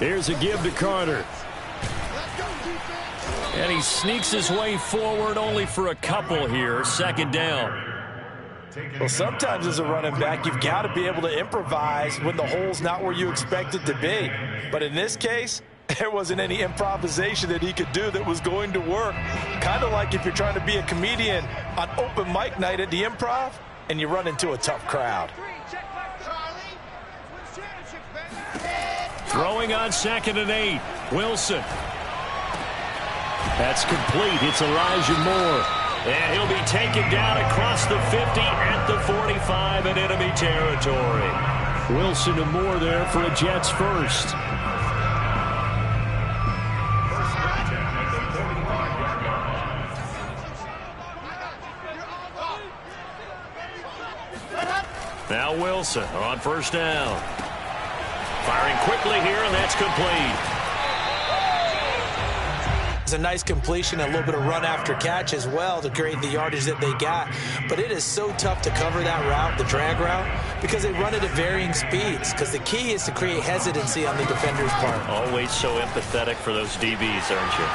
Here's a give to Carter. And he sneaks his way forward only for a couple here. Second down. Well, sometimes as a running back, you've got to be able to improvise when the hole's not where you expect it to be. But in this case, there wasn't any improvisation that he could do that was going to work. Kind of like if you're trying to be a comedian on open mic night at the Improv and you run into a tough crowd. Throwing on 2nd and 8. Wilson. That's complete. It's Elijah Moore. And he'll be taken down across the 50 at the 45 in enemy territory. Wilson and Moore there for a Jets first. Now Wilson on first down. Firing quickly here, and that's complete. It's a nice completion, a little bit of run after catch as well to create the yardage that they got. But it is so tough to cover that route, the drag route, because they run it at varying speeds. Because the key is to create hesitancy on the defender's part. Always so empathetic for those DBs, aren't you?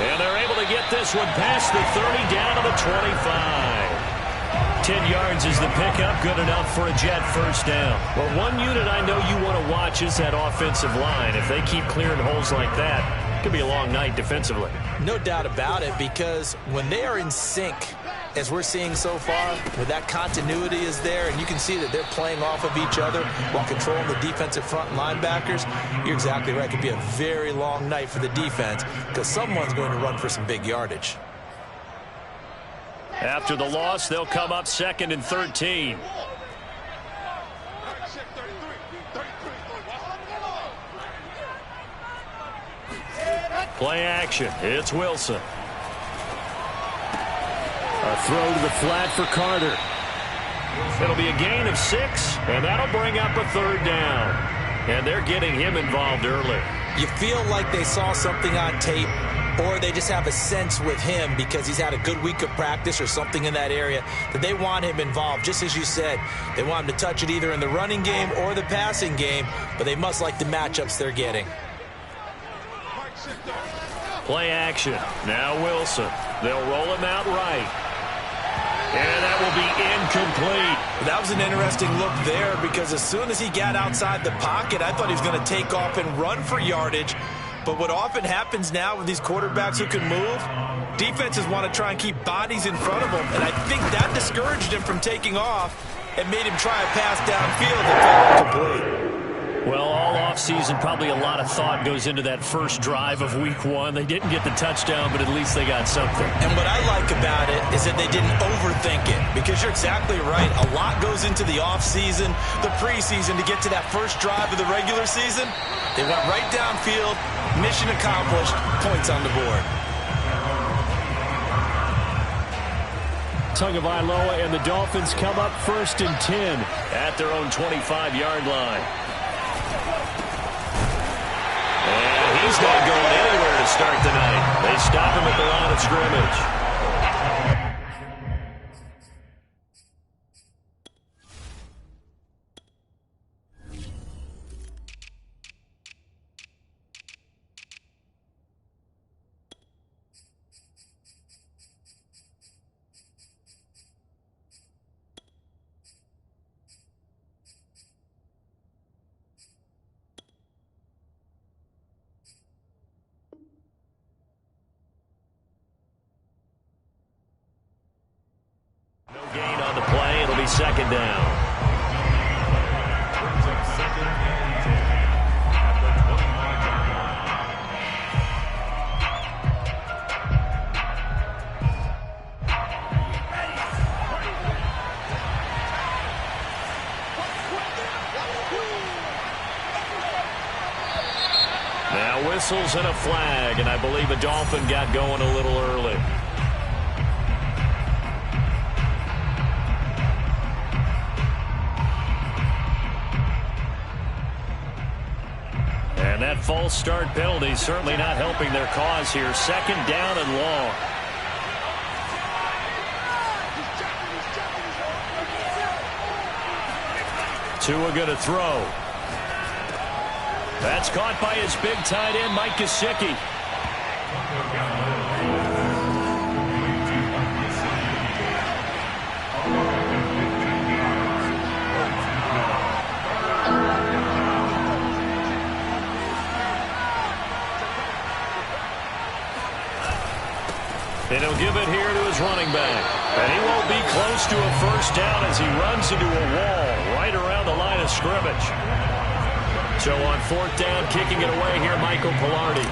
And they're able to get this one past the 30 down to the 25. 10 yards is the pickup, good enough for a Jet first down. Well, one unit I know you want to watch is that offensive line. If they keep clearing holes like that, it could be a long night defensively. No doubt about it, because when they are in sync, as we're seeing so far, where that continuity is there, and you can see that they're playing off of each other while controlling the defensive front linebackers, you're exactly right. It could be a very long night for the defense because someone's going to run for some big yardage. After the loss, they'll come up 2nd and 13. Play action. It's Wilson. A throw to the flat for Carter. It'll be a gain of 6, and that'll bring up a 3rd down. And they're getting him involved early. You feel like they saw something on tape, or they just have a sense with him because he's had a good week of practice or something in that area that they want him involved. Just as you said, they want him to touch it either in the running game or the passing game, but they must like the matchups they're getting. Play action. Now Wilson. They'll roll him out right. And that will be incomplete. That was an interesting look there because as soon as he got outside the pocket, I thought he was going to take off and run for yardage. But what often happens now with these quarterbacks who can move, defenses want to try and keep bodies in front of them. And I think that discouraged him from taking off and made him try a pass downfield that fell incomplete. Well, all offseason, probably a lot of thought goes into that first drive of week 1. They didn't get the touchdown, but at least they got something. And what I like about it is that they didn't overthink it, because you're exactly right. A lot goes into the offseason, the preseason to get to that first drive of the regular season. They went right downfield, mission accomplished, points on the board. Tagovailoa and the Dolphins come up 1st and 10 at their own 25-yard line. And he's not going anywhere to start the night. They stop him at the line of scrimmage. Gain on the play. It'll be 2nd down. Now whistles and a flag, and I believe a Dolphin got going a little early. And that false start penalty certainly not helping their cause here. 2nd down and long. Tua going to throw. That's caught by his big tight end, Mike Gesicki. And he'll give it here to his running back. And he won't be close to a first down as he runs into a wall right around the line of scrimmage. So on fourth down, kicking it away here, Michael Pilardi.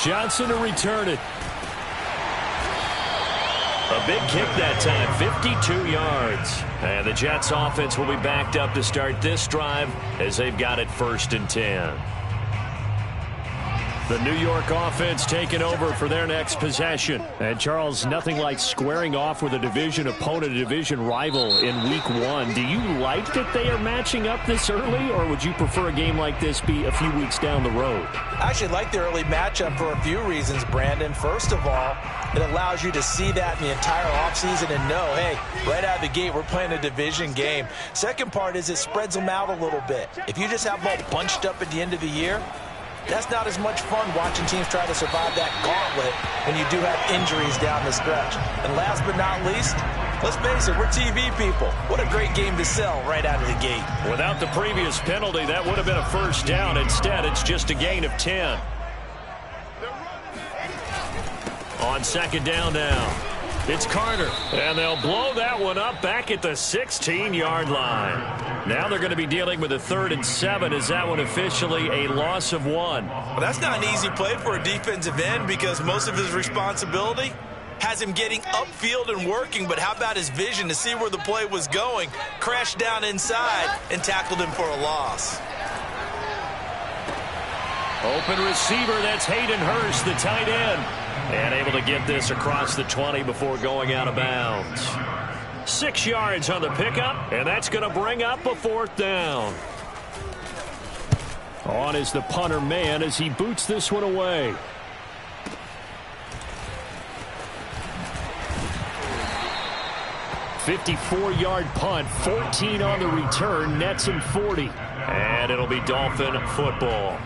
Johnson to return it. A big kick that time, 52 yards. And the Jets offense will be backed up to start this drive as they've got it 1st and 10. The New York offense taking over for their next possession. And Charles, nothing like squaring off with a division opponent, a division rival in week 1. Do you like that they are matching up this early, or would you prefer a game like this be a few weeks down the road? I actually like the early matchup for a few reasons, Brandon. First of all, it allows you to see that in the entire offseason and know, hey, right out of the gate, we're playing a division game. Second part is it spreads them out a little bit. If you just have them all bunched up at the end of the year, that's not as much fun watching teams try to survive that gauntlet when you do have injuries down the stretch. And last but not least, let's face it, we're TV people. What a great game to sell right out of the gate. Without the previous penalty, that would have been a first down. Instead, it's just a gain of 10. On second down now, it's Carter. And they'll blow that one up back at the 16-yard line. Now they're going to be dealing with a 3rd and 7. Is that one officially a loss of 1? Well, that's not an easy play for a defensive end because most of his responsibility has him getting upfield and working, but how about his vision to see where the play was going, crashed down inside, and tackled him for a loss. Open receiver, that's Hayden Hurst, the tight end. And able to get this across the 20 before going out of bounds. 6 yards on the pickup, and that's going to bring up a 4th down. On is the punter man as he boots this one away. $54-yard punt, 14 on the return, nets him 40. And it'll be Dolphin football.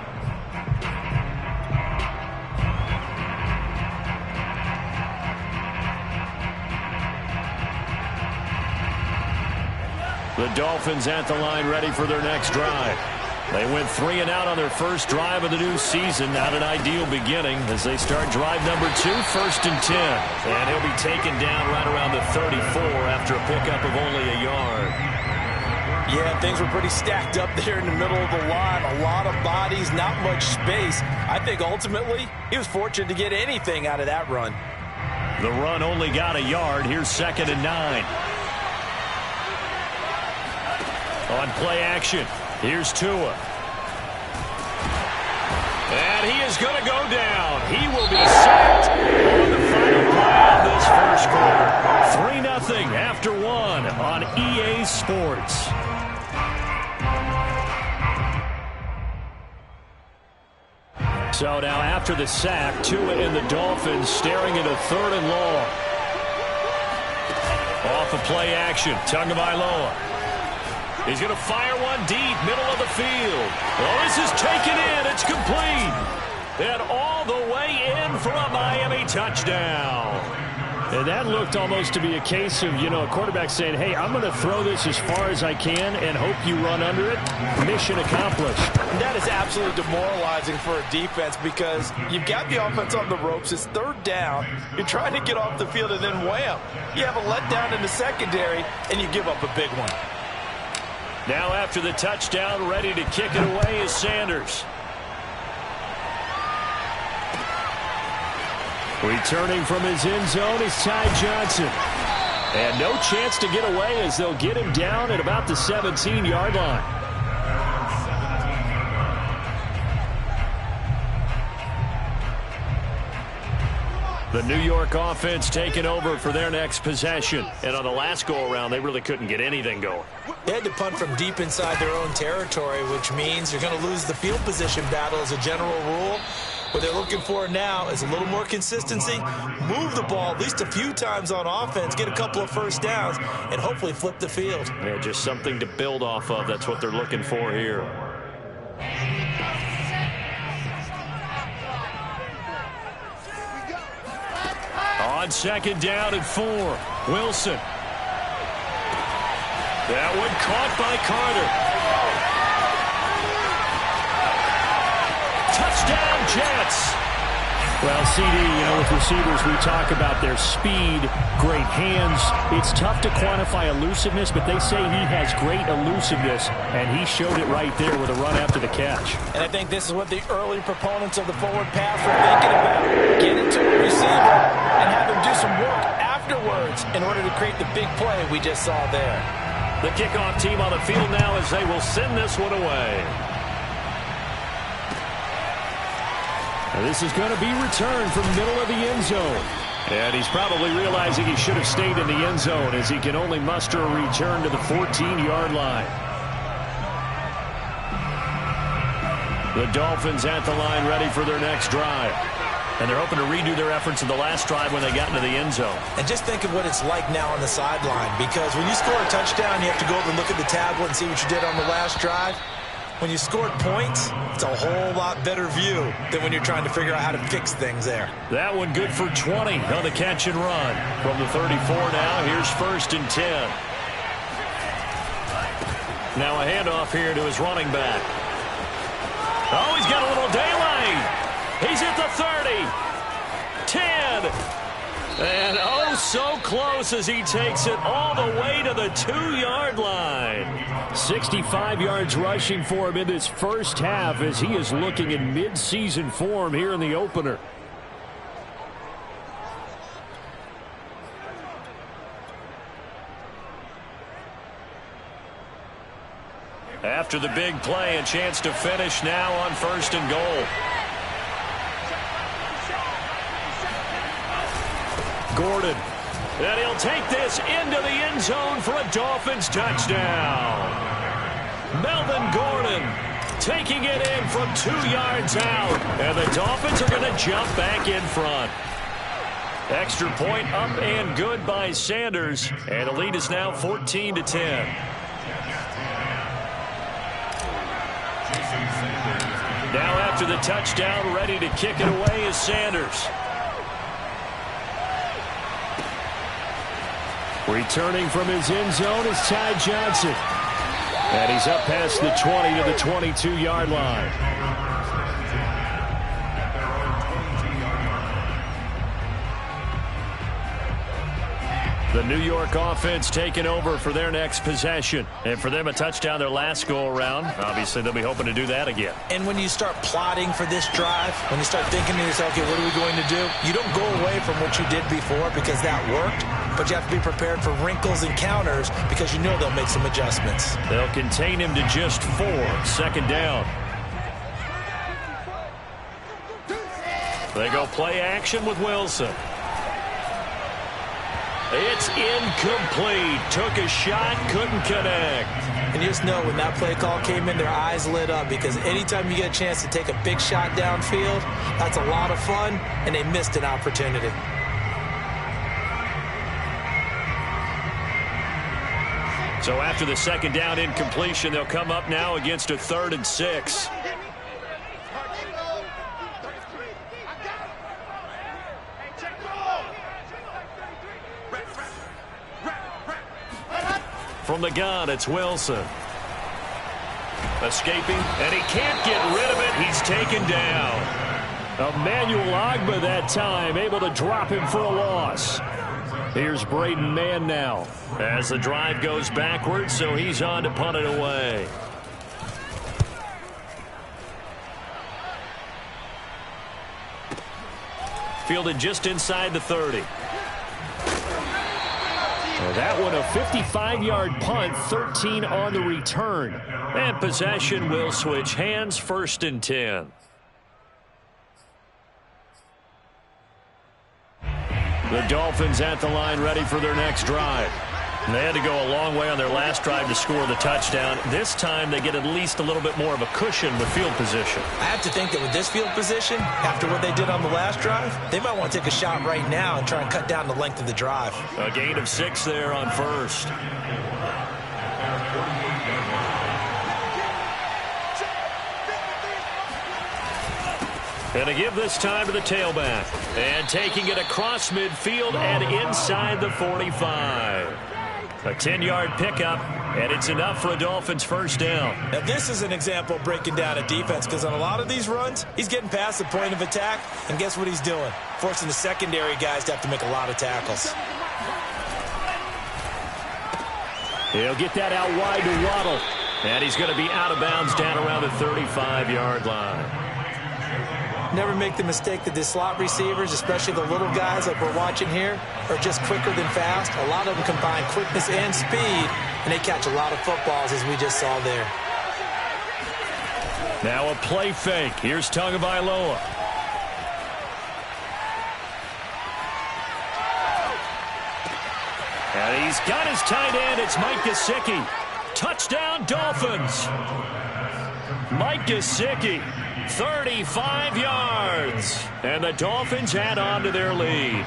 The Dolphins at the line ready for their next drive. They went 3 and out on their first drive of the new season. Not an ideal beginning as they start drive number 2, 1st and 10. And he'll be taken down right around the 34 after a pickup of only a yard. Yeah, things were pretty stacked up there in the middle of the line. A lot of bodies, not much space. I think ultimately he was fortunate to get anything out of that run. The run only got a yard. Here's 2nd and 9. On play action, here's Tua. And he is going to go down. He will be sacked on the final play of this first quarter. 3-0 after 1 on EA Sports. So now after the sack, Tua and the Dolphins staring at a 3rd and long. Off of play action, Tagovailoa. He's going to fire one deep, middle of the field. Well, this is taken in. It's complete. And all the way in for a Miami touchdown. And that looked almost to be a case of, a quarterback saying, hey, I'm going to throw this as far as I can and hope you run under it. Mission accomplished. And that is absolutely demoralizing for a defense because you've got the offense on the ropes. It's 3rd down. You're trying to get off the field and then wham. You have a letdown in the secondary and you give up a big one. Now after the touchdown, ready to kick it away is Sanders. Returning from his end zone is Ty Johnson. And no chance to get away as they'll get him down at about the 17-yard line. The New York offense taking over for their next possession. And on the last go-around, they really couldn't get anything going. They had to punt from deep inside their own territory, which means you're going to lose the field position battle as a general rule. What they're looking for now is a little more consistency, move the ball at least a few times on offense, get a couple of first downs, and hopefully flip the field. Yeah, just something to build off of. That's what they're looking for here. On second down and 4, Wilson. That one caught by Carter. Touchdown, Jets. Well, CD, with receivers, we talk about their speed, great hands. It's tough to quantify elusiveness, but they say he has great elusiveness, and he showed it right there with a run after the catch. And I think this is what the early proponents of the forward pass were thinking about. Get it to the receiver and have him do some work afterwards in order to create the big play we just saw there. The kickoff team on the field now as they will send this one away. This is going to be returned from the middle of the end zone. And he's probably realizing he should have stayed in the end zone as he can only muster a return to the 14-yard line. The Dolphins at the line ready for their next drive. And they're hoping to redo their efforts in the last drive when they got into the end zone. And just think of what it's like now on the sideline, because when you score a touchdown, you have to go over and look at the tablet and see what you did on the last drive. When you scored points, it's a whole lot better view than when you're trying to figure out how to fix things there. That one good for 20 on the catch and run. From the 34 now, here's 1st and 10. Now a handoff here to his running back. Oh, he's got a little daylight. He's at the 30. 10. And oh, so close as he takes it all the way to the 2-yard line. 65 yards rushing for him in this first half as he is looking in mid-season form here in the opener. After the big play, a chance to finish now on 1st and goal. Gordon. And he'll take this into the end zone for a Dolphins touchdown. Melvin Gordon taking it in from 2 yards out. And the Dolphins are going to jump back in front. Extra point up and good by Sanders. And the lead is now 14-10. Now after the touchdown, ready to kick it away is Sanders. Returning from his end zone is Ty Johnson. And he's up past the 20 to the 22-yard line. The New York offense taking over for their next possession. And for them, a touchdown their last go-around. Obviously, they'll be hoping to do that again. And when you start plotting for this drive, when you start thinking to yourself, okay, what are we going to do? You don't go away from what you did before because that worked, but you have to be prepared for wrinkles and counters because you know they'll make some adjustments. They'll contain him to just 4. 2nd down. They go play action with Wilson. It's incomplete. Took a shot, couldn't connect. And you just know when that play call came in, their eyes lit up because anytime you get a chance to take a big shot downfield, that's a lot of fun, and they missed an opportunity. So after the 2nd down incompletion, they'll come up now against a 3rd and 6. From the gun, it's Wilson. Escaping, and he can't get rid of it. He's taken down. Emmanuel Ogbah that time, able to drop him for a loss. Here's Braden Mann now. As the drive goes backwards, so he's on to punt it away. Fielded just inside the 30. That one a 55-yard punt, 13 on the return. And possession will switch hands, 1st and 10. The Dolphins at the line ready for their next drive. And they had to go a long way on their last drive to score the touchdown. This time they get at least a little bit more of a cushion with field position. I have to think that with this field position, after what they did on the last drive, they might want to take a shot right now and try and cut down the length of the drive. A gain of 6 there on first. And to give this time to the tailback. And taking it across midfield and inside the 45. A 10-yard pickup, and it's enough for a Dolphins first down. Now, this is an example of breaking down a defense, because on a lot of these runs, he's getting past the point of attack, and guess what he's doing? Forcing the secondary guys to have to make a lot of tackles. He'll get that out wide to Waddle. And he's going to be out of bounds down around the 35-yard line. Never make the mistake that the slot receivers, especially the little guys like we're watching here, are just quicker than fast. A lot of them combine quickness and speed, and they catch a lot of footballs, as we just saw there. Now a play fake. Here's Tagovailoa. And he's got his tight end. It's Mike Gesicki. Touchdown, Dolphins. Mike Gesicki, 35 yards. And the Dolphins add on to their lead.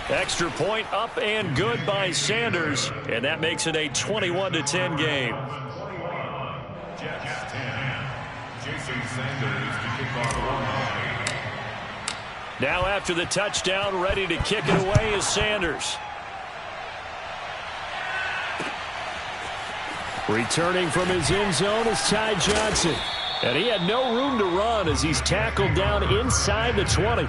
Extra point up and good by Sanders. And that makes it a 21-10 game. Now after the touchdown, ready to kick it away is Sanders. Returning from his end zone is Ty Johnson. And he had no room to run as he's tackled down inside the 20.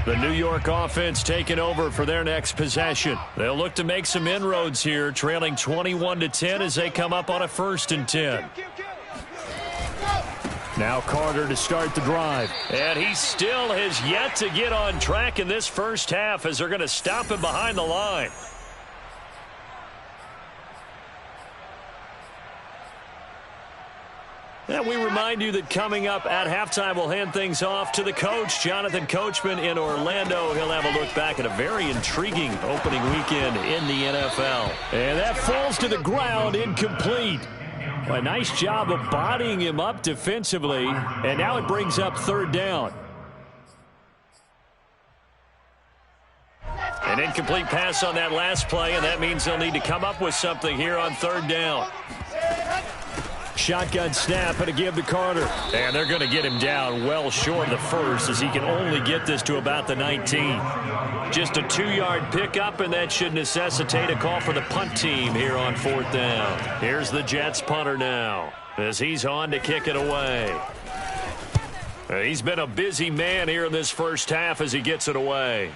The New York offense taking over for their next possession. They'll look to make some inroads here, trailing 21-10 as they come up on a 1st and 10. Now Carter to start the drive. And he still has yet to get on track in this first half as they're going to stop him behind the line. And we remind you that coming up at halftime, we'll hand things off to the coach, Jonathan Coachman in Orlando. He'll have a look back at a very intriguing opening weekend in the NFL. And that falls to the ground, incomplete. A nice job of bodying him up defensively, and now it brings up 3rd down. An incomplete pass on that last play, and that means they'll need to come up with something here on 3rd down. Shotgun snap and a give to Carter. And they're going to get him down well short of the first as he can only get this to about the 19. Just a 2-yard pickup, and that should necessitate a call for the punt team here on 4th down. Here's the Jets punter now as he's on to kick it away. He's been a busy man here in this first half as he gets it away.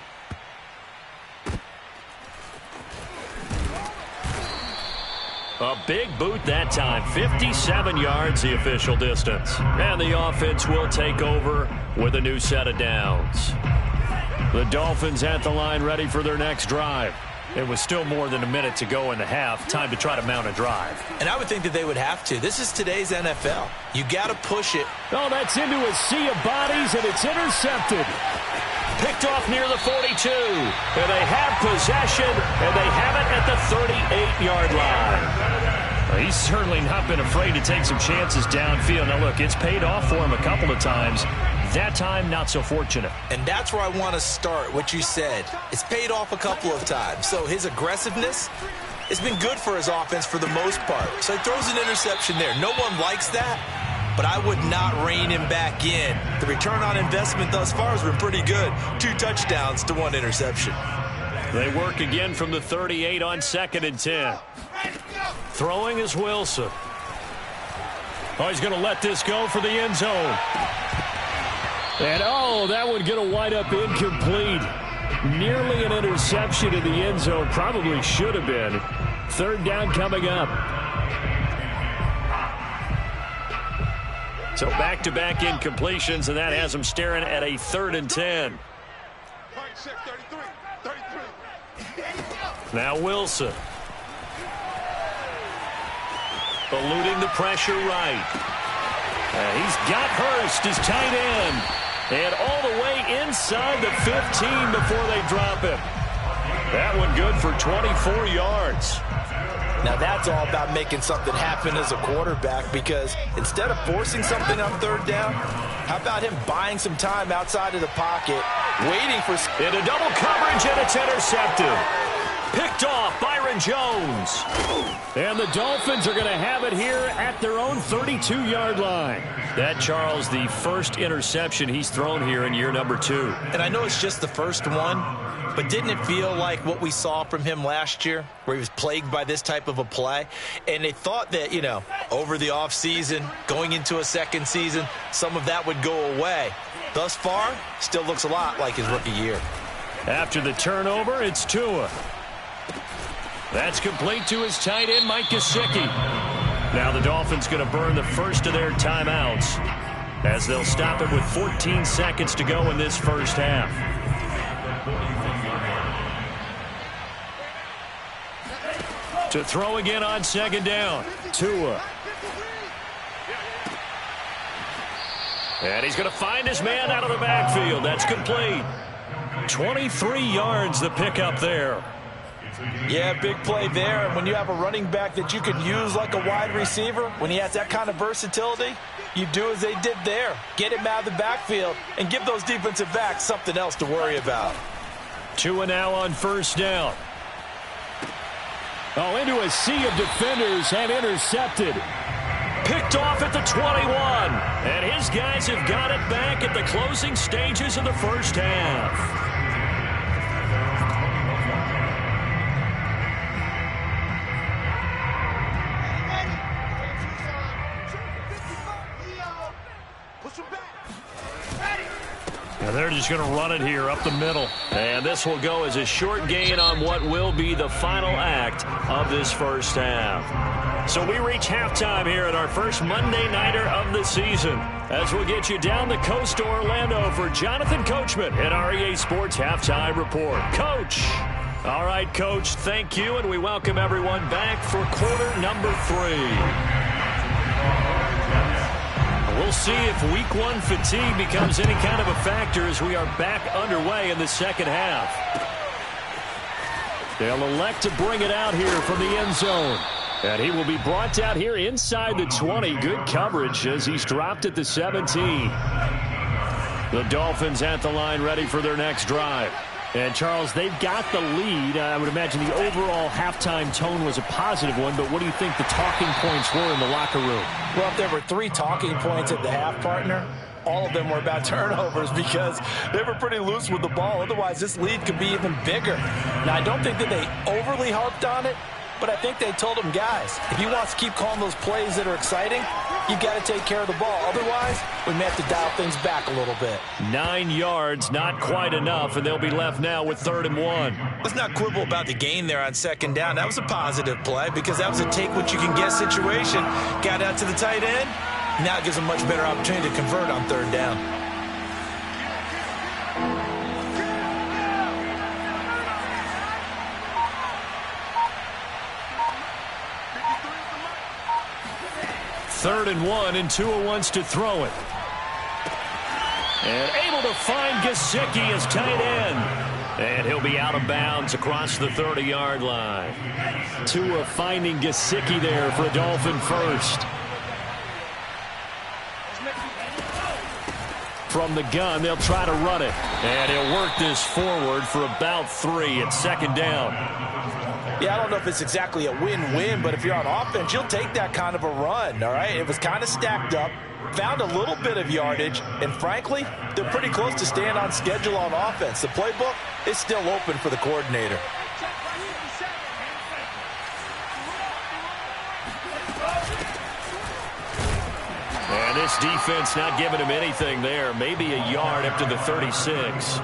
A big boot that time. 57 yards the official distance. And the offense will take over with a new set of downs. The Dolphins at the line ready for their next drive. It was still more than a minute to go in the half. Time to try to mount a drive. And I would think that they would have to. This is today's NFL. You got to push it. Oh, that's into a sea of bodies, and it's intercepted. Picked off near the 42. And they have possession, and they have it at the 38-yard line. He's certainly not been afraid to take some chances downfield. Now, look, it's paid off for him a couple of times. That time, not so fortunate. And that's where I want to start, what you said. It's paid off a couple of times. So his aggressiveness has been good for his offense for the most part. So he throws an interception there. No one likes that, but I would not rein him back in. The return on investment thus far has been pretty good. 2 touchdowns to 1 interception. They work again from the 38 on 2nd and 10. Throwing is Wilson. Oh, he's going to let this go for the end zone. And, oh, that one going to wind up incomplete. Nearly an interception in the end zone. Probably should have been. 3rd down coming up. So back-to-back incompletions, and that has them staring at a 3rd and 10. Now Wilson. Eluding the pressure right. He's got Hurst, his tight end. And all the way inside the 15 before they drop him. That one good for 24 yards. Now that's all about making something happen as a quarterback, because instead of forcing something on third down, how about him buying some time outside of the pocket, waiting for... Into double coverage, and it's intercepted. Picked off Byron Jones. And the Dolphins are going to have it here at their own 32-yard line. That, Charles, the first interception he's thrown here in year number 2. And I know it's just the first one, but didn't it feel like what we saw from him last year, where he was plagued by this type of a play? And they thought that, you know, over the offseason, going into a second season, some of that would go away. Thus far, still looks a lot like his rookie year. After the turnover, it's Tua. That's complete to his tight end, Mike Gesicki. Now the Dolphins going to burn the first of their timeouts, as they'll stop it with 14 seconds to go in this first half. To throw again on second down. Tua. And he's going to find his man out of the backfield. That's complete. 23 yards the pickup there. Yeah, big play there. And when you have a running back that you can use like a wide receiver, when he has that kind of versatility, you do as they did there. Get him out of the backfield and give those defensive backs something else to worry about. Tua now on first down. Oh, into a sea of defenders and intercepted. Picked off at the 21. And his guys have got it back at the closing stages of the first half. And they're just going to run it here up the middle. And this will go as a short gain on what will be the final act of this first half. So we reach halftime here at our first Monday Nighter of the season, as we'll get you down the coast to Orlando for Jonathan Coachman at our EA Sports Halftime Report. Coach. All right, Coach, thank you, and we welcome everyone back for quarter number 3. We'll see if week 1 fatigue becomes any kind of a factor as we are back underway in the second half. They'll elect to bring it out here from the end zone. And he will be brought down here inside the 20. Good coverage as he's dropped at the 17. The Dolphins at the line ready for their next drive. And, Charles, they've got the lead. I would imagine the overall halftime tone was a positive one, but what do you think the talking points were in the locker room? Well, if there were 3 talking points at the half, partner, all of them were about turnovers because they were pretty loose with the ball. Otherwise, this lead could be even bigger. Now, I don't think that they overly harped on it, but I think they told them, guys, if he wants to keep calling those plays that are exciting, you've got to take care of the ball. Otherwise, we may have to dial things back a little bit. 9 yards, not quite enough, and they'll be left now with 3rd and 1. Let's not quibble about the gain there on second down. That was a positive play because that was a take-what-you-can-get situation. Got out to the tight end. Now it gives them a much better opportunity to convert on 3rd down. Third and 1, and Tua wants to throw it. And able to find Gesicki as tight end. And he'll be out of bounds across the 30-yard line. Tua finding Gesicki there for a Dolphin first. From the gun, they'll try to run it. And he'll work this forward for about 3 at second down. Yeah, I don't know if it's exactly a win-win, but if you're on offense, you'll take that kind of a run, all right? It was kind of stacked up, found a little bit of yardage, and frankly, they're pretty close to staying on schedule on offense. The playbook is still open for the coordinator. And this defense not giving him anything there, maybe a yard up to the 36.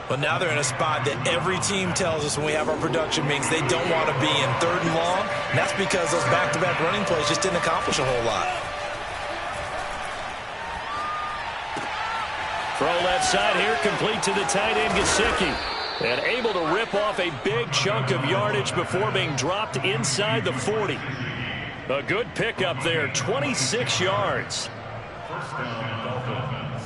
But now they're in a spot that every team tells us when we have our production meetings they don't want to be in, 3rd and long. And that's because those back-to-back running plays just didn't accomplish a whole lot. Throw left side here, complete to the tight end, Gesicki. And able to rip off a big chunk of yardage before being dropped inside the 40. A good pickup there, 26 yards. First down, Dolphins.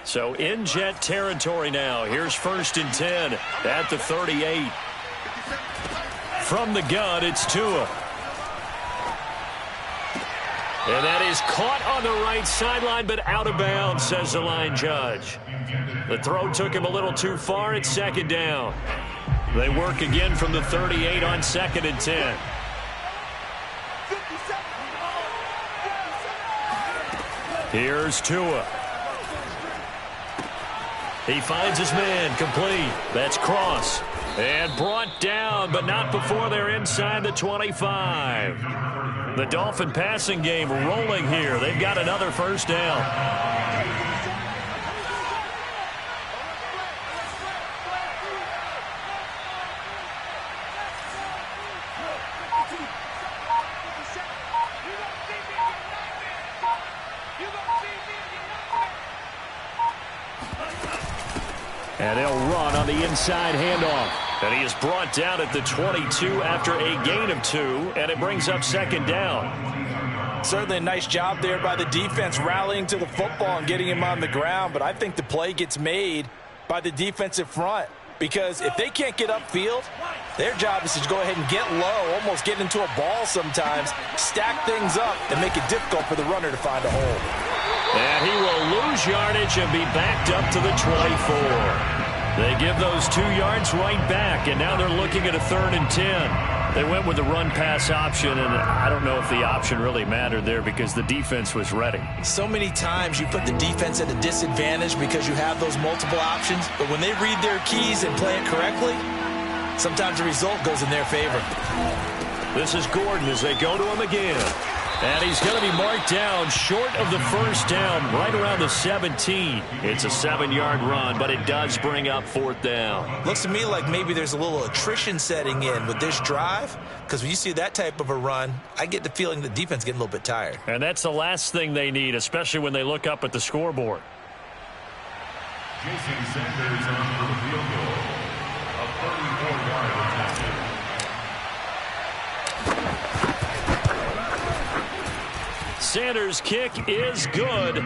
So in Jet territory now. Here's 1st and 10 at the 38. From the gun, it's Tua. And that is caught on the right sideline, but out of bounds, says the line judge. The throw took him a little too far. It's 2nd down. They work again from the 38 on 2nd and 10. Here's Tua. He finds his man, complete. That's Cross. And brought down, but not before they're inside the 25. The Dolphin passing game rolling here. They've got another 1st down. And they'll run on the inside handoff. And he is brought down at the 22 after a gain of 2, and it brings up 2nd down. Certainly a nice job there by the defense rallying to the football and getting him on the ground, but I think the play gets made by the defensive front because if they can't get upfield, their job is to go ahead and get low, almost get into a ball sometimes, stack things up, and make it difficult for the runner to find a hole. And he will lose yardage and be backed up to the 24. They give those 2 yards right back, and now they're looking at a 3rd and 10. They went with the run-pass option, and I don't know if the option really mattered there because the defense was ready. So many times you put the defense at a disadvantage because you have those multiple options, but when they read their keys and play it correctly, sometimes the result goes in their favor. This is Gordon as they go to him again. And he's going to be marked down short of the 1st down, right around the 17. It's a 7-yard run, but it does bring up 4th down. Looks to me like maybe there's a little attrition setting in with this drive, because when you see that type of a run, I get the feeling the defense getting a little bit tired. And that's the last thing they need, especially when they look up at the scoreboard. Jason Sanders on for the field goal. A 34-yard attack. Sanders' kick is good,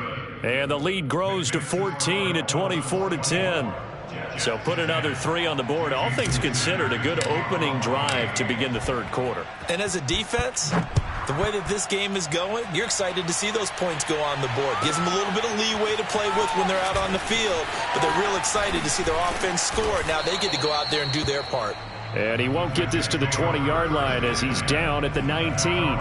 and the lead grows to 14 at 24-10. So put another 3 on the board. All things considered, a good opening drive to begin the 3rd quarter. And as a defense, the way that this game is going, you're excited to see those points go on the board. Gives them a little bit of leeway to play with when they're out on the field, but they're real excited to see their offense score. Now they get to go out there and do their part. And he won't get this to the 20-yard line as he's down at the 19.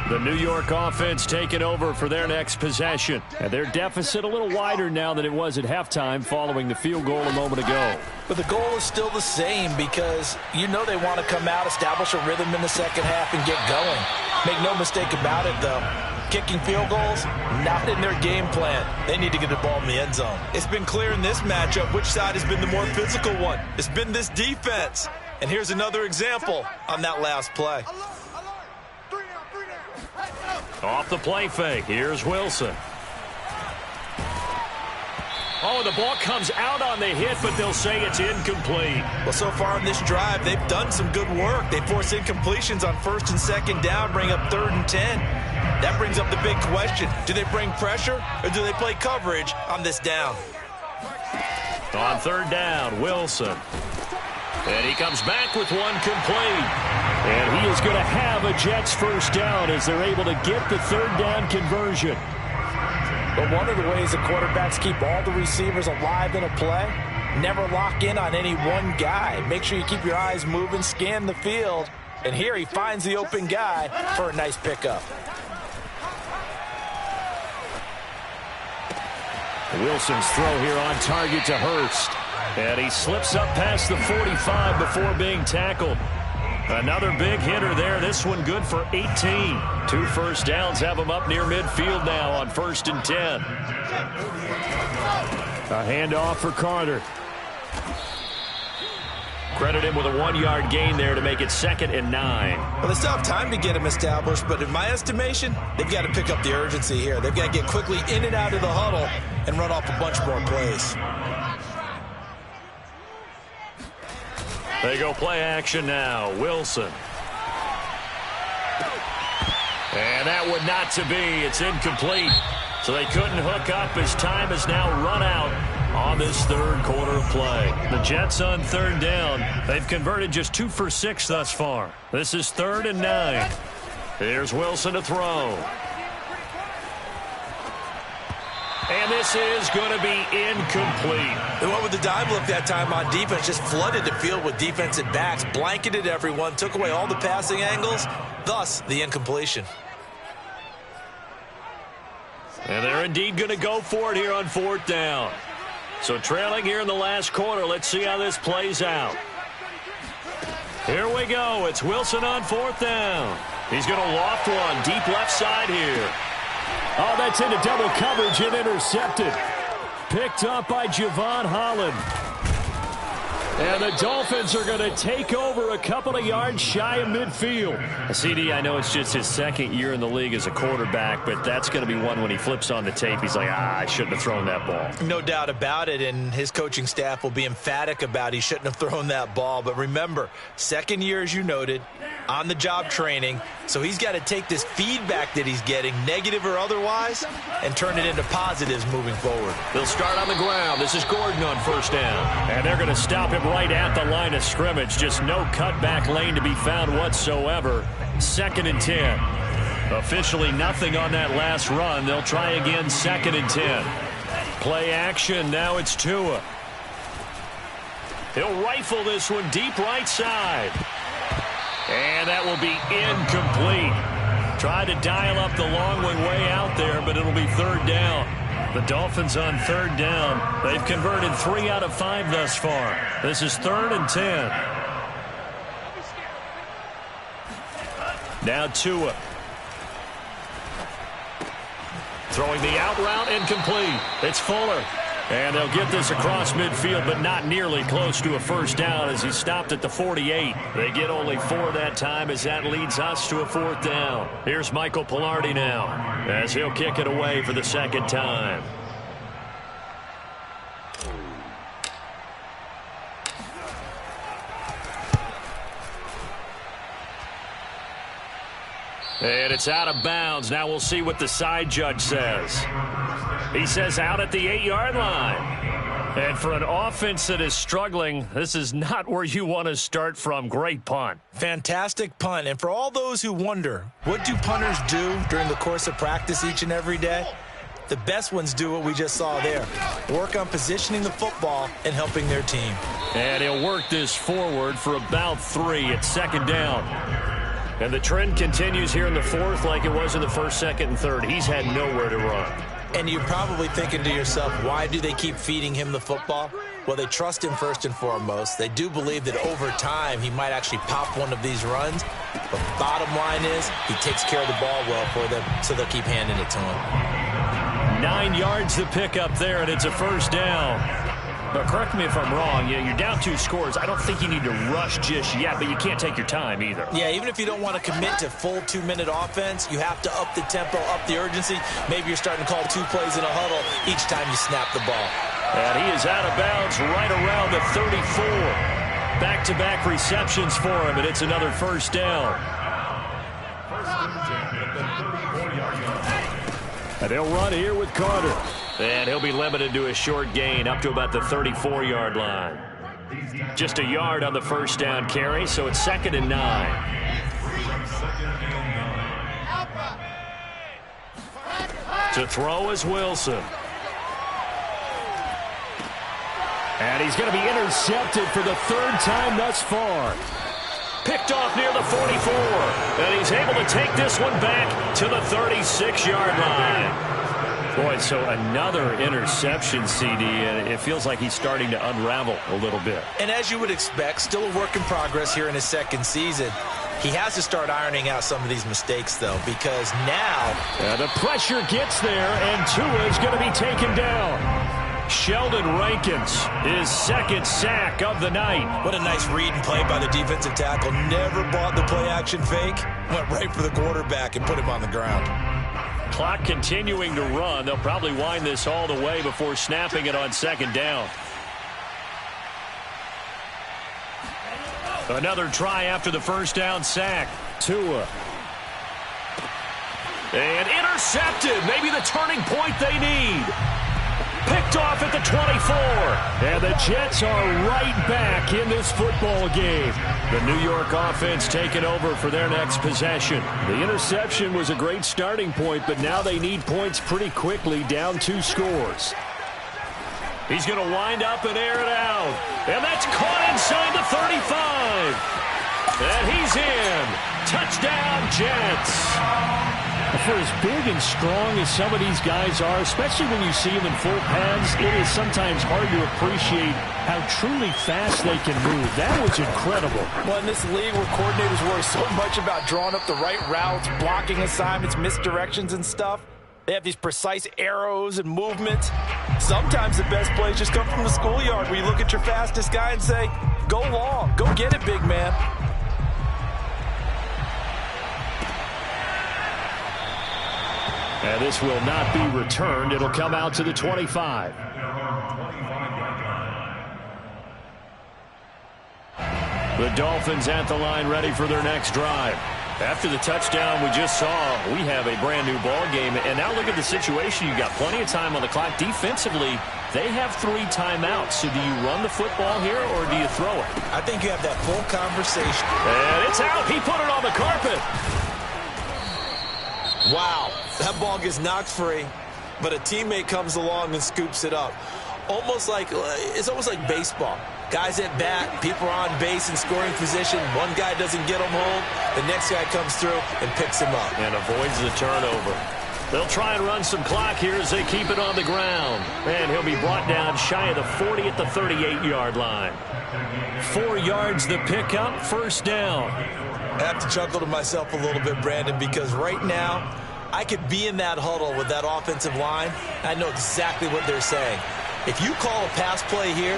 The New York offense taking over for their next possession. And their deficit a little wider now than it was at halftime following the field goal a moment ago. But the goal is still the same because you know they want to come out, establish a rhythm in the second half, and get going. Make no mistake about it, though. Kicking field goals, not in their game plan. They need to get the ball in the end zone. It's been clear in this matchup which side has been the more physical one. It's been this defense. And here's another example on that last play. Off the play fake. Here's Wilson. Oh, the ball comes out on the hit, but they'll say it's incomplete. Well, so far in this drive, they've done some good work. They force incompletions on 1st and 2nd down, bring up 3rd and 10. That brings up the big question. Do they bring pressure or do they play coverage on this down? On 3rd down, Wilson. And he comes back with one complete. And he is going to have a Jets 1st down as they're able to get the 3rd down conversion. But one of the ways the quarterbacks keep all the receivers alive in a play, never lock in on any one guy. Make sure you keep your eyes moving, scan the field. And here he finds the open guy for a nice pickup. Wilson's throw here on target to Hurst. And he slips up past the 45 before being tackled. Another big hitter there. This one good for 18. 2 1st downs have him up near midfield now on 1st and 10. A handoff for Carter. Credit him with a 1-yard gain there to make it 2nd and 9. Well, they still have time to get him established, but in my estimation, they've got to pick up the urgency here. They've got to get quickly in and out of the huddle and run off a bunch more plays. They go play action now. Wilson. And that would not to be. It's incomplete. So they couldn't hook up as time has now run out on this third quarter of play. The Jets on 3rd down. They've converted just 2 for 6 thus far. This is 3rd and 9. Here's Wilson to throw. And this is going to be incomplete. They went with the dime look that time on defense, just flooded the field with defensive backs, blanketed everyone, took away all the passing angles, thus the incompletion. And they're indeed going to go for it here on 4th down. So trailing here in the last quarter, let's see how this plays out. Here we go. It's Wilson on 4th down. He's going to loft one deep left side here. Oh, that's into double coverage and intercepted. Picked up by Javon Holland. And the Dolphins are going to take over a couple of yards shy of midfield. CD, I know it's just his 2nd year in the league as a quarterback, but that's going to be one when he flips on the tape. He's like, I shouldn't have thrown that ball. No doubt about it, and his coaching staff will be emphatic about he shouldn't have thrown that ball. But remember, 2nd year, as you noted, on-the-job training, so he's got to take this feedback that he's getting, negative or otherwise, and turn it into positives moving forward. They'll start on the ground. This is Gordon on 1st down. And they're going to stop him right at the line of scrimmage. Just no cutback lane to be found whatsoever. 2nd and 10. Officially nothing on that last run. They'll try again 2nd and 10. Play action. Now it's Tua. He'll rifle this one deep right side. And that will be incomplete. Tried to dial up the long one way out there, but it'll be 3rd down. The Dolphins on 3rd down. They've converted 3 out of 5 thus far. This is 3rd and 10. Now Tua. Throwing the out route, incomplete. It's Fuller. And they'll get this across midfield, but not nearly close to a 1st down as he stopped at the 48. They get only 4 that time as that leads us to a 4th down. Here's Michael Pilardi now as he'll kick it away for the 2nd time. And it's out of bounds. Now we'll see what the side judge says. He says out at the 8-yard line. And for an offense that is struggling, this is not where you want to start from. Great punt. Fantastic punt. And for all those who wonder, what do punters do during the course of practice each and every day? The best ones do what we just saw there. Work on positioning the football and helping their team. And he'll work this forward for about 3 at 2nd down. And the trend continues here in the 4th like it was in the 1st, 2nd, and 3rd. He's had nowhere to run. And you're probably thinking to yourself, why do they keep feeding him the football? Well, they trust him first and foremost. They do believe that over time he might actually pop one of these runs. But the bottom line is he takes care of the ball well for them, so they'll keep handing it to him. 9 yards to pick up there, and it's a 1st down. But correct me if I'm wrong, you're down 2 scores. I don't think you need to rush just yet, but you can't take your time either. Yeah, even if you don't want to commit to full 2-minute offense, you have to up the tempo, up the urgency. Maybe you're starting to call 2 plays in a huddle each time you snap the ball. And he is out of bounds right around the 34. Back-to-back receptions for him, and it's another 1st down. And they'll run here with Carter. And he'll be limited to a short gain up to about the 34-yard line. Just a yard on the 1st down carry, so it's 2nd and 9. To throw is Wilson. And he's going to be intercepted for the 3rd time thus far. Picked off near the 44. And he's able to take this one back to the 36-yard line. Boy, so another interception, CD, and it feels like he's starting to unravel a little bit. And as you would expect, still a work in progress here in his 2nd season. He has to start ironing out some of these mistakes, though, because now the pressure gets there, and Tua is going to be taken down. Sheldon Rankins, his second sack of the night. What a nice read and play by the defensive tackle. Never bought the play-action fake. Went right for the quarterback and put him on the ground. Clock continuing to run. They'll probably wind this all the way before snapping it on second down. Another try after the first down sack. Tua. And intercepted. Maybe the turning point they need. Picked off at the 24. And the Jets are right back in this football game. The New York offense taking over for their next possession. The interception was a great starting point, but now they need points pretty quickly, down 2 scores. He's going to wind up and air it out. And that's caught inside the 35. And he's in. Touchdown, Jets. For as big and strong as some of these guys are, especially when you see them in full pads, it is sometimes hard to appreciate how truly fast they can move. That was incredible. Well, in this league where coordinators worry so much about drawing up the right routes, blocking assignments, misdirections and stuff, they have these precise arrows and movements. Sometimes the best plays just come from the schoolyard where you look at your fastest guy and say, go long, go get it, big man. And this will not be returned. It'll come out to the 25. The Dolphins at the line ready for their next drive. After the touchdown we just saw, we have a brand new ball game. And now look at the situation. You've got plenty of time on the clock. Defensively, they have 3 timeouts. So do you run the football here or do you throw it? I think you have that full conversation. And it's out. He put it on the carpet. Wow, that ball gets knocked free, but a teammate comes along and scoops it up. It's almost like baseball. Guys at bat, people are on base in scoring position. One guy doesn't get him home, the next guy comes through and picks him up. And avoids the turnover. They'll try and run some clock here as they keep it on the ground. And he'll be brought down shy of the 40 at the 38-yard line. 4 yards the pickup, first down. I have to chuckle to myself a little bit, Brandon, because right now I could be in that huddle with that offensive line. I know exactly what they're saying. If you call a pass play here,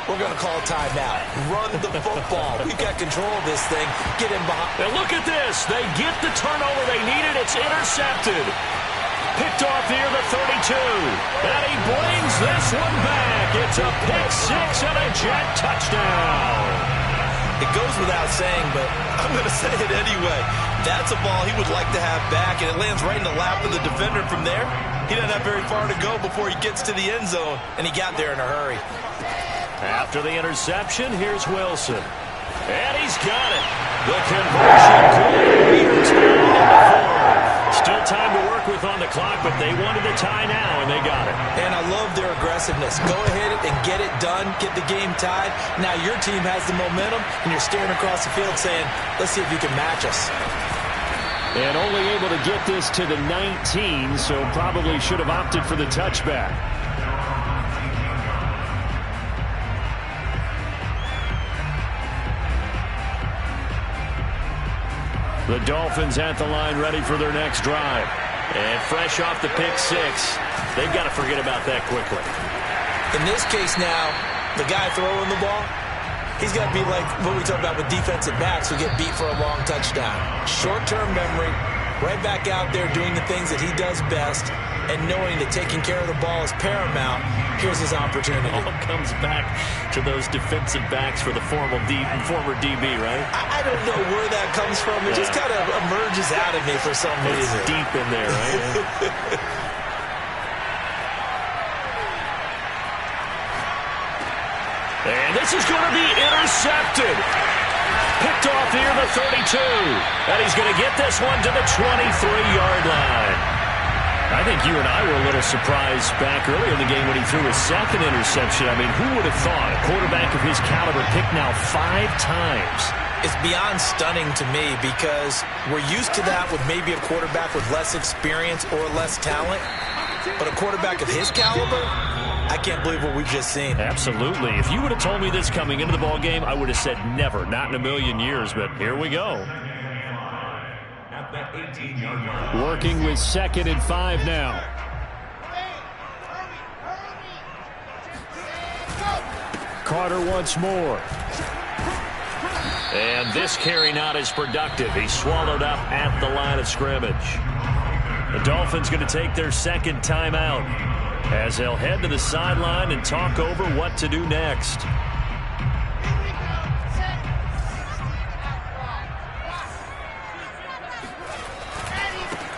we're going to call a timeout. Run the football. We've got control of this thing. Get in behind. And look at this. They get the turnover they needed. It's intercepted. Picked off near the 32. And he brings this one back. It's a pick 6 and a Jet touchdown. It goes without saying, but I'm going to say it anyway. That's a ball he would like to have back, and it lands right in the lap of the defender from there. He doesn't have very far to go before he gets to the end zone, and he got there in a hurry. After the interception, here's Wilson. And he's got it. The conversion good. Still time to work with on the clock, but they wanted the tie now, and they got it. And I love their aggressiveness. Go ahead and get it done, get the game tied. Now your team has the momentum, and you're staring across the field saying, let's see if you can match us. And only able to get this to the 19, so probably should have opted for the touchback. The Dolphins at the line ready for their next drive. And fresh off the pick 6, they've got to forget about that quickly. In this case now, the guy throwing the ball, he's got to be like what we talk about with defensive backs who get beat for a long touchdown. Short-term memory, right back out there doing the things that he does best, and knowing that taking care of the ball is paramount. Here's his opportunity. All comes back to those defensive backs for the former DB, right? I don't know where that comes from. It just kind of emerges out of me for some reason. It's deep in there, right? And this is going to be intercepted. Picked off near the 32. And he's going to get this one to the 23-yard line. I think you and I were a little surprised back earlier in the game when he threw his second interception. I mean, who would have thought a quarterback of his caliber picked now 5 times? It's beyond stunning to me because we're used to that with maybe a quarterback with less experience or less talent. But a quarterback of his caliber, I can't believe what we've just seen. Absolutely. If you would have told me this coming into the ball game, I would have said never, not in a million years. But here we go. Working with 2nd and 5 now. Carter once more. And this carry not as productive. He's swallowed up at the line of scrimmage. The Dolphins going to take their second timeout as they'll head to the sideline and talk over what to do next.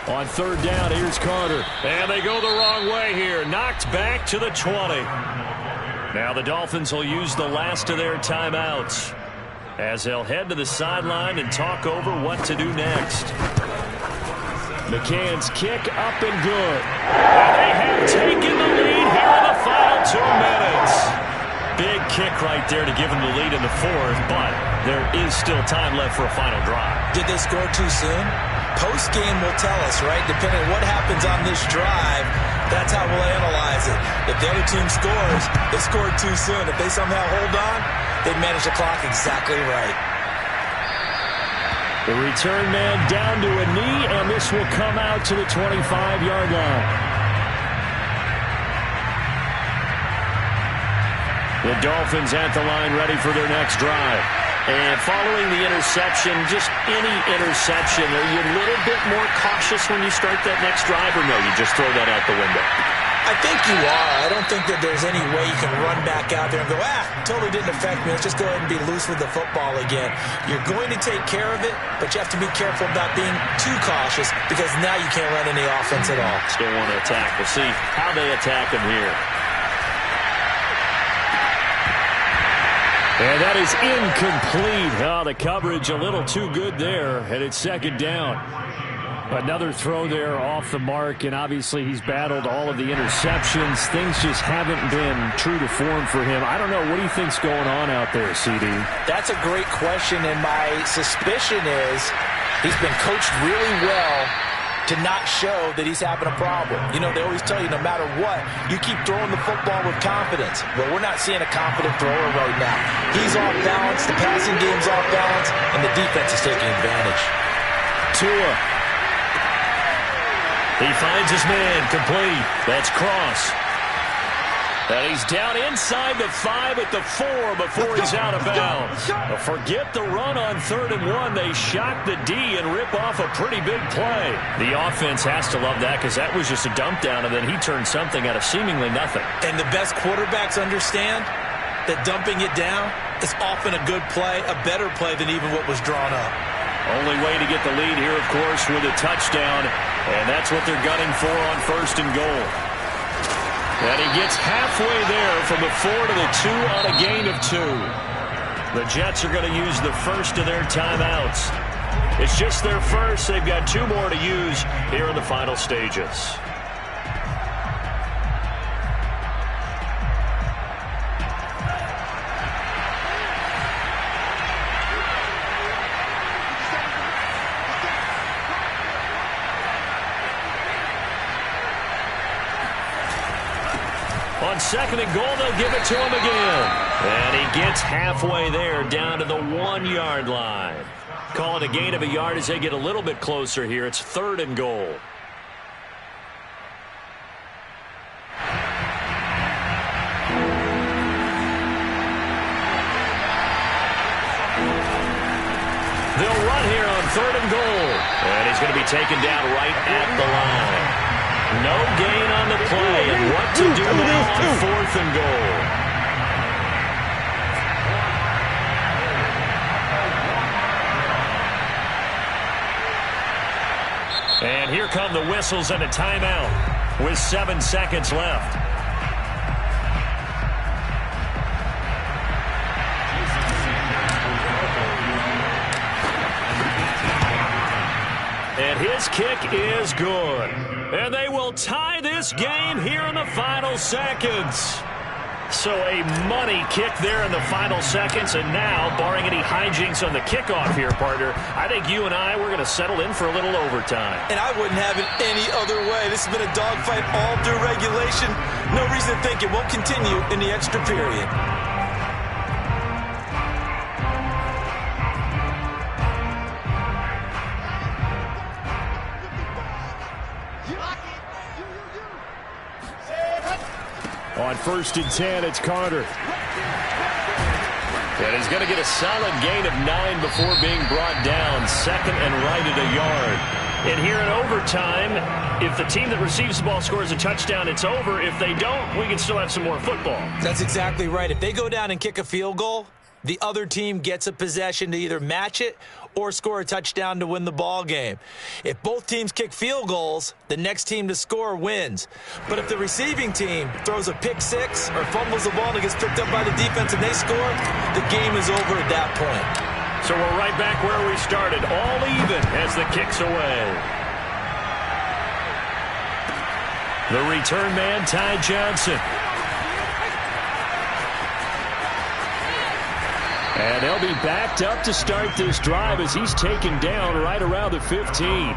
On third down, here's Carter. And they go the wrong way here. Knocked back to the 20. Now the Dolphins will use the last of their timeouts as they'll head to the sideline and talk over what to do next. McCann's kick up and good. And they have taken the lead here in the final 2 minutes. Big kick right there to give them the lead in the fourth, but there is still time left for a final drive. Did they score too soon? Post-game will tell us, right? Depending on what happens on this drive, that's how we'll analyze it. If the other team scores, they scored too soon. If they somehow hold on, they manage the clock exactly right. The return man down to a knee, and this will come out to the 25-yard line. The Dolphins at the line ready for their next drive. And following the interception, just any interception, are you a little bit more cautious when you start that next drive, or no, you just throw that out the window? I think you are. I don't think that there's any way you can run back out there and go, totally didn't affect me. Let's just go ahead and be loose with the football again. You're going to take care of it, but you have to be careful about being too cautious because now you can't run any offense at all. Still want to attack. We'll see how they attack him here. And that is incomplete. Oh, the coverage a little too good there, and it's second down. Another throw there off the mark, and obviously he's battled all of the interceptions. Things just haven't been true to form for him. I don't know. What do you think's going on out there, CD? That's a great question, and my suspicion is he's been coached really well to not show that he's having a problem. You know, they always tell you no matter what, you keep throwing the football with confidence. Well, we're not seeing a confident thrower right now. He's off balance, the passing game's off balance, and the defense is taking advantage. Tua. He finds his man, complete. That's Cross. And he's down inside the 5 at the 4 before he's out of bounds. Forget the run on 3rd and 1. They shock the D and rip off a pretty big play. The offense has to love that because that was just a dump down, and then he turned something out of seemingly nothing. And the best quarterbacks understand that dumping it down is often a good play, a better play than even what was drawn up. Only way to get the lead here, of course, with a touchdown, and that's what they're gunning for on 1st and goal. And he gets halfway there from the 4 to the 2 on a gain of 2. The Jets are going to use the first of their timeouts. It's just their first. They've got 2 more to use here in the final stages. On 2nd and goal, they'll give it to him again. And he gets halfway there down to the 1-yard line. Call it a gain of a yard as they get a little bit closer here. It's 3rd and goal. They'll run here on 3rd and goal. And he's going to be taken down right at the line. No gain on the play, and what to do now on 4th and goal. And here come the whistles and a timeout with 7 seconds left. And his kick is good. And they will tie this game here in the final seconds. So a money kick there in the final seconds. And now, barring any hijinks on the kickoff here, partner, I think you and I, we're going to settle in for a little overtime. And I wouldn't have it any other way. This has been a dogfight all through regulation. No reason to think it won't continue in the extra period. On 1st and 10, it's Carter. And he's going to get a solid gain of 9 before being brought down. Second and right at a yard. And here in overtime, if the team that receives the ball scores a touchdown, it's over. If they don't, we can still have some more football. That's exactly right. If they go down and kick a field goal, the other team gets a possession to either match it or score a touchdown to win the ball game. If both teams kick field goals, the next team to score wins. But if the receiving team throws a pick six or fumbles the ball and it gets picked up by the defense and they score, the game is over at that point. So we're right back where we started, all even as the kick's away. The return man, Ty Johnson. And they'll be backed up to start this drive as he's taken down right around the 15.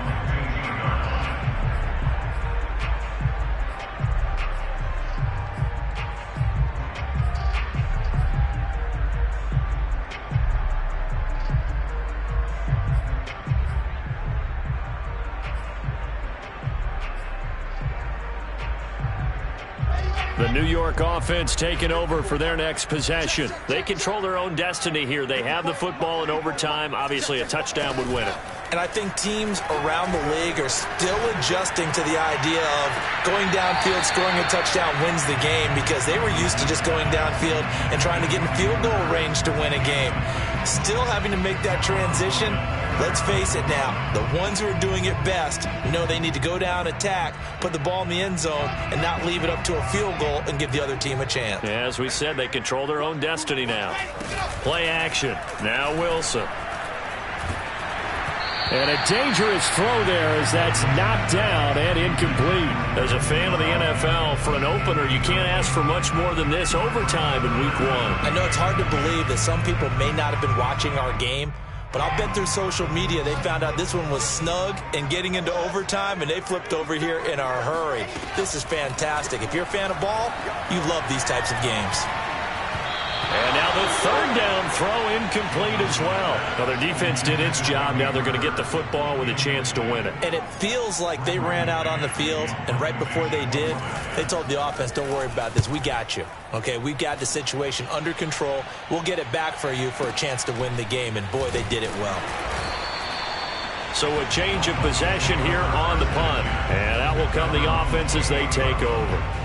The New York offense taking over for their next possession. They control their own destiny here. They have the football in overtime. Obviously, a touchdown would win it. And I think teams around the league are still adjusting to the idea of going downfield, scoring a touchdown wins the game, because they were used to just going downfield and trying to get in field goal range to win a game. Still having to make that transition. Let's face it now, the ones who are doing it best know they need to go down, attack, put the ball in the end zone, and not leave it up to a field goal and give the other team a chance. Yeah, as we said, they control their own destiny now. Play action. Now Wilson. And a dangerous throw there as that's knocked down and incomplete. As a fan of the NFL, for an opener, you can't ask for much more than this overtime in Week 1. I know it's hard to believe that some people may not have been watching our game, but I'll bet through social media they found out this one was snug and getting into overtime, and they flipped over here in a hurry. This is fantastic. If you're a fan of ball, you love these types of games. And now the third down throw incomplete as well. Now their defense did its job. Now they're going to get the football with a chance to win it. And it feels like they ran out on the field, and right before they did, they told the offense, don't worry about this. We got you. Okay, we've got the situation under control. We'll get it back for you for a chance to win the game. And, boy, they did it well. So a change of possession here on the punt. And out will come the offense as they take over.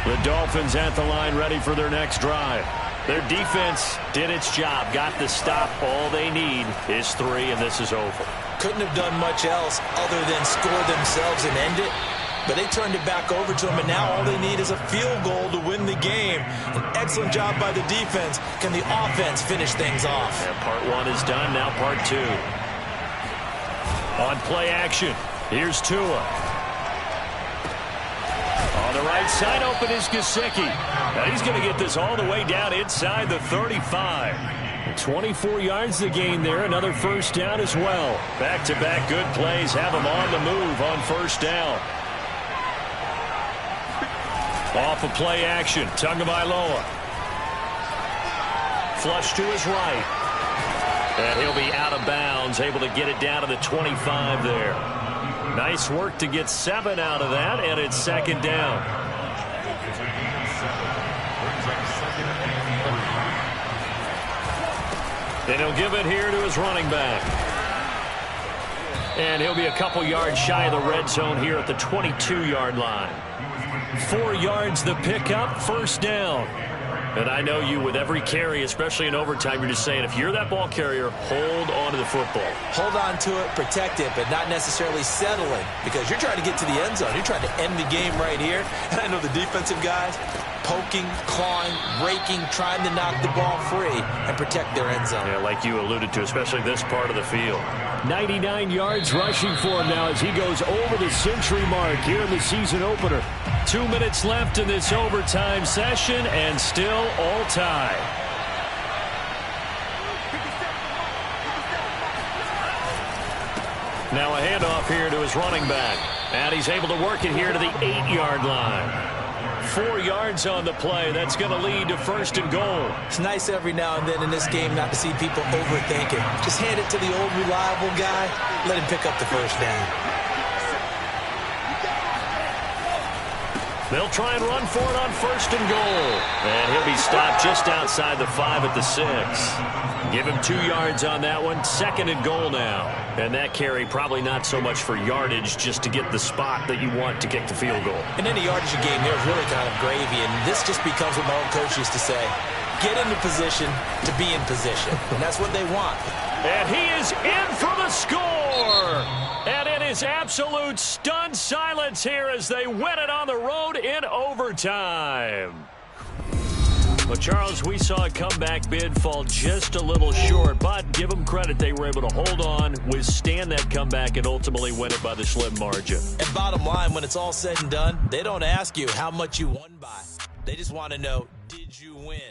The Dolphins at the line ready for their next drive. Their defense did its job, got the stop. All they need is 3, and this is over. Couldn't have done much else other than score themselves and end it. But they turned it back over to them, and now all they need is a field goal to win the game. An excellent job by the defense. Can the offense finish things off? And part 1 is done, now part 2. On play action, here's Tua. On the right side, open is Gesicki. Now he's going to get this all the way down inside the 35. 24 yards the gain there. Another first down as well. Back-to-back good plays have him on the move on first down. Off of play action, Tagovailoa. Flush to his right. And he'll be out of bounds, able to get it down to the 25 there. Nice work to get 7 out of that, and it's second down. Then he'll give it here to his running back. And he'll be a couple yards shy of the red zone here at the 22-yard line. 4 yards the pickup, first down. And I know you, with every carry, especially in overtime, you're just saying, if you're that ball carrier, hold on to the football. Hold on to it, protect it, but not necessarily settling, because you're trying to get to the end zone. You're trying to end the game right here. And I know the defensive guys poking, clawing, raking, trying to knock the ball free and protect their end zone. Yeah, like you alluded to, especially this part of the field. 99 yards rushing for him now as he goes over the century mark here in the season opener. 2 minutes left in this overtime session, and still all tied. Now a handoff here to his running back. And he's able to work it here to the 8-yard line. 4 yards on the play. That's going to lead to first and goal. It's nice every now and then in this game not to see people overthink it. Just hand it to the old reliable guy. Let him pick up the first down. They'll try and run for it on 1st and goal. And he'll be stopped just outside the 5 at the 6. Give him 2 yards on that one. 2nd and goal now. And that carry probably not so much for yardage, just to get the spot that you want to kick the field goal. And any yardage you gain there is really kind of gravy. And this just becomes what my old coach used to say. Get into position to be in position. And that's what they want. And he is in for the score. And it is absolute stunned silence here as they win it on the road in overtime. Well, Charles, we saw a comeback bid fall just a little short, but give them credit. They were able to hold on, withstand that comeback, and ultimately win it by the slim margin. And bottom line, when it's all said and done, they don't ask you how much you won by. They just want to know, did you win?